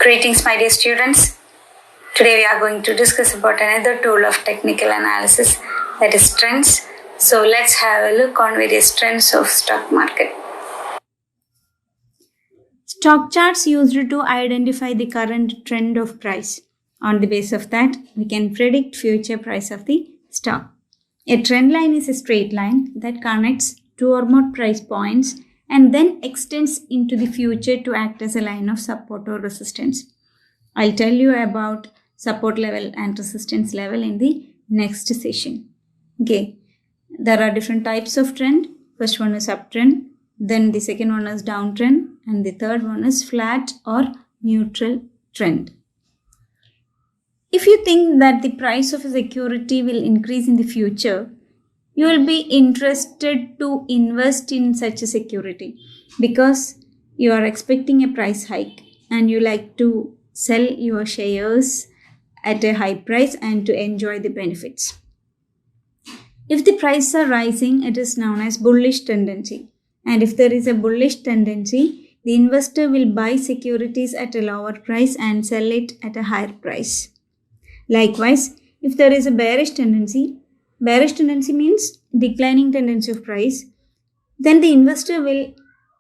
Greetings, my dear students. Today we are going to discuss about another tool of technical analysis, that is trends. So let's have a look on various trends of stock market. Stock charts used to identify the current trend of price. On the basis of that, we can predict future price of the stock. A trend line is a straight line that connects two or more price points and then extends into the future to act as a line of support or resistance. I'll tell you about support level and resistance level in the next session. Okay, there are different types of trend. First one is uptrend, then the second one is downtrend, and the third one is flat or neutral trend. If you think that the price of a security will increase in the future, you will be interested to invest in such a security because you are expecting a price hike and you like to sell your shares at a high price and to enjoy the benefits. If the prices are rising, it is known as bullish tendency. And if there is a bullish tendency, the investor will buy securities at a lower price and sell it at a higher price. Likewise, if there is a bearish tendency means declining tendency of price, then the investor will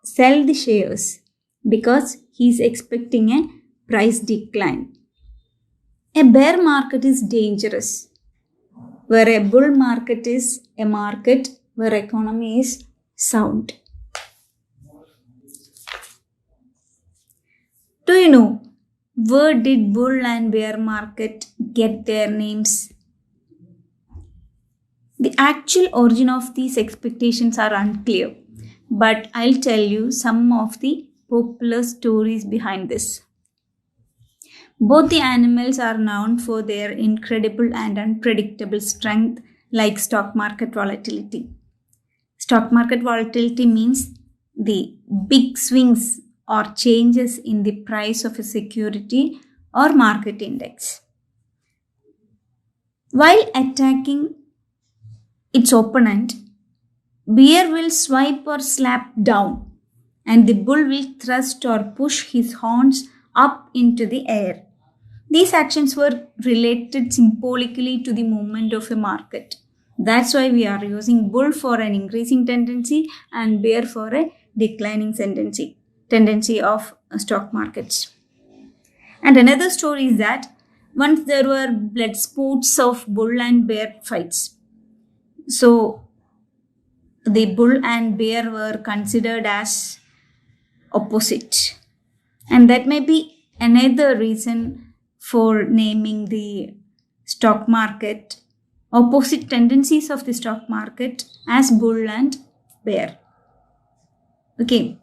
sell the shares because he is expecting a price decline. A bear market is dangerous, where a bull market is a market where economy is sound. Do you know where did bull and bear market get their names? The actual origin of these expectations are unclear, but I'll tell you some of the popular stories behind this. Both the animals are known for their incredible and unpredictable strength, like stock market volatility. Stock market volatility means the big swings or changes in the price of a security or market index. While attacking its opponent, bear will swipe or slap down, and the bull will thrust or push his horns up into the air. These actions were related symbolically to the movement of a market. That's why we are using bull for an increasing tendency and bear for a declining tendency of stock markets. And another story is that once there were blood sports of bull and bear fights. So the bull and bear were considered as opposite. And that may be another reason for naming the stock market, opposite tendencies of the stock market, as bull and bear. Okay,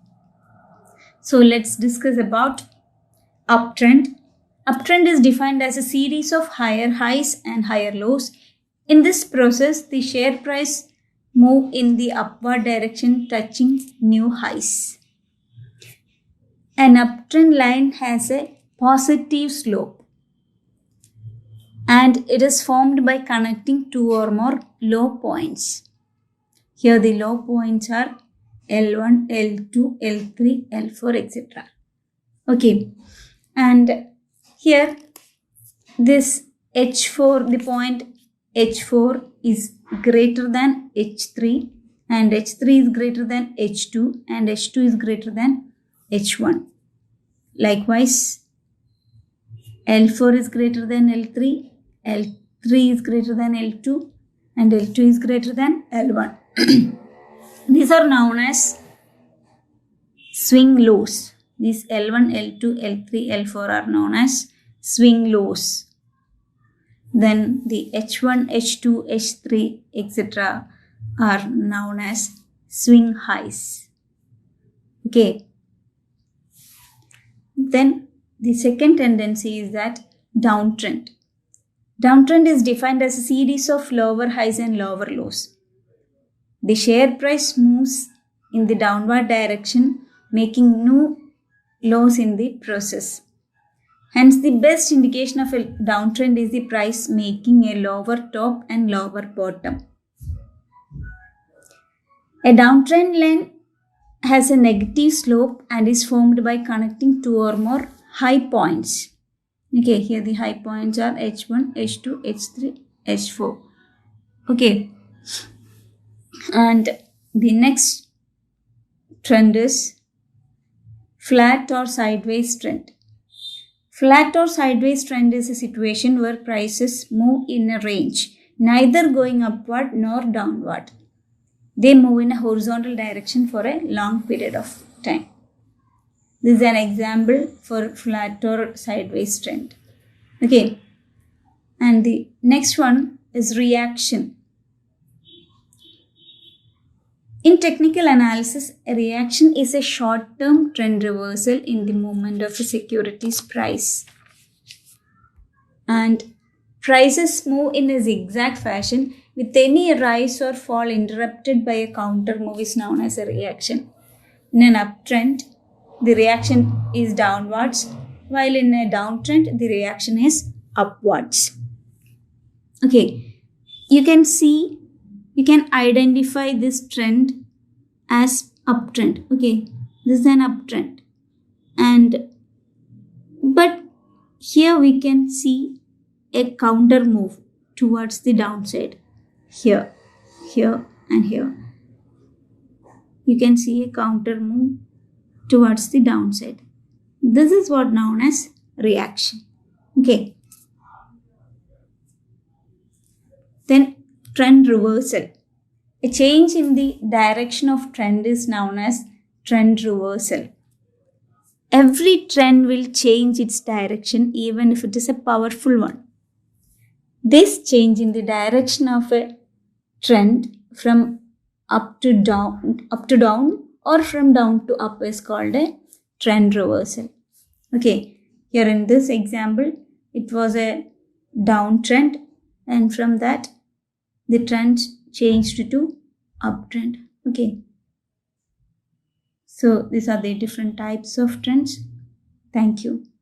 so let's discuss about uptrend. Uptrend is defined as a series of higher highs and higher lows. In this process, the share price move in the upward direction, touching new highs. An uptrend line has a positive slope, and it is formed by connecting two or more low points. Here the low points are L1, L2, L3, L4, etc. Okay, and here this H4, the point H4 is greater than H3, and H3 is greater than H2, and H2 is greater than H1. Likewise, L4 is greater than L3, L3 is greater than L2, and L2 is greater than L1. These are known as swing lows. These L1, L2, L3, L4 are known as swing lows. Then the H1, H2, H3, etc. are known as swing highs. Okay. Then the second tendency is that downtrend. Downtrend is defined as a series of lower highs and lower lows. The share price moves in the downward direction, making new lows in the process. Hence, the best indication of a downtrend is the price making a lower top and lower bottom. A downtrend line has a negative slope and is formed by connecting two or more high points. Okay, here the high points are H1, H2, H3, H4. Okay, and the next trend is flat or sideways trend. Flat or sideways trend is a situation where prices move in a range, neither going upward nor downward. They move in a horizontal direction for a long period of time. This is an example for flat or sideways trend. Okay, and the next one is reaction. In technical analysis, a reaction is a short-term trend reversal in the movement of a security's price. And prices move in a zigzag fashion with any rise or fall interrupted by a counter move is known as a reaction. In an uptrend, the reaction is downwards, while in a downtrend, the reaction is upwards. Okay, you can identify this trend as uptrend. Okay, this is an uptrend, but here we can see a counter move towards the downside. Here, and here. You can see a counter move towards the downside. This is what known as reaction. Okay. Then trend reversal. A change in the direction of trend is known as trend reversal. Every trend will change its direction even if it is a powerful one. This change in the direction of a trend from up to down or from down to up is called a trend reversal. Okay, here in this example, it was a downtrend, and from that the trend changed to uptrend. Okay, so these are the different types of trends. Thank you.